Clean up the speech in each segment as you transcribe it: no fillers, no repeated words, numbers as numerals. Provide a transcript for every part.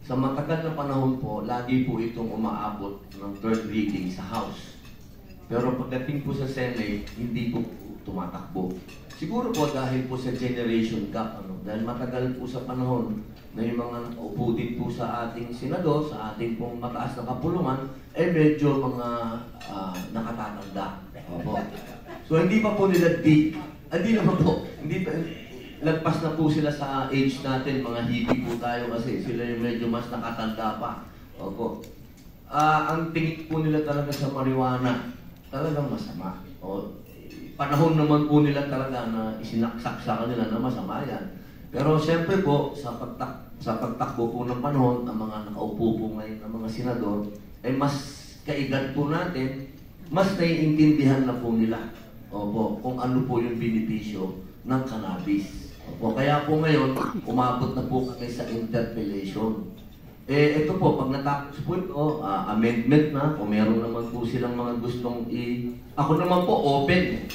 sa matagal na panahon po, lagi po itong umaabot ng third reading sa House. Pero pagdating po sa Senate, hindi po tumatakbo. Siguro po dahil po sa generation gap, dahil matagal po sa panahon na yung mga upo din po sa ating senador, sa ating pong mataas na kapulungan, medyo mga nakatatanda. Opo. So hindi pa po nila hindi naman po, lagpas na po sila sa age natin, mga hippie po tayo kasi sila yung medyo mas nakatanda pa. Opo. Ang tingin po nila talaga sa marijuana, talagang masama. Panahon naman po nila talaga na isinaksak sa kanila na masama yan. Pero siyempre po, sa pagtakbo po ng panahon, ang mga nakaupo po ngayon ng mga senador, mas kaedad po natin, mas naiintindihan na po nila kung ano po yung benepisyo ng cannabis. Kaya po ngayon, umabot na po kami sa interpellation. Ito po, pag natapos po ito, amendment na, kung meron naman po silang mga gustong Ako naman po, open.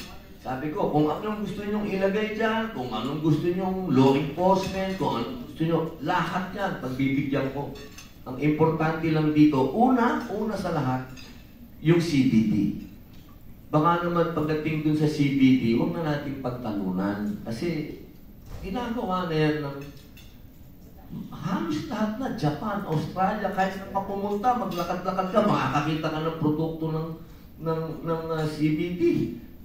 Sabi ko, kung anong gusto nyong ilagay dyan, kung anong gusto nyong law enforcement, kung anong gusto nyo, lahat yan, pagbibigyan ko. Ang importante lang dito, una sa lahat, yung CBD. Baka naman pagdating dun sa CBD, huwag na nating pagtalunan. Kasi, ginagawa na yan ng halos lahat na, Japan, Australia, kahit na pumunta, maglakad-lakad ka, makakakita ka ng produkto ng CBD.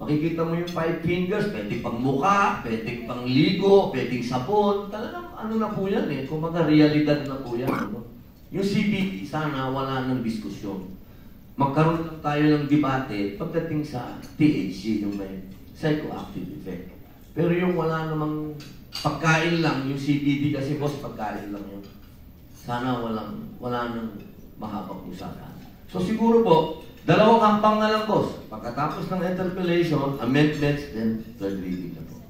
Makikita mo yung 5 fingers, pwede pang mukha, pwede pang ligo, pwede sabon. Talagang ano na po yan kung mga realidad na po yan. Yung CBD, sana wala ng diskusyon. Magkaroon lang tayo ng debate pagdating sa THC, yung may psychoactive effect. Pero yung wala namang pagkain lang, yung CBD kasi boss, pagkain lang yun. Sana wala nang mahabang usapan. So siguro po, 2 kampang na lang boss. Pagkatapos ng interpellation, amendments, then third reading na po.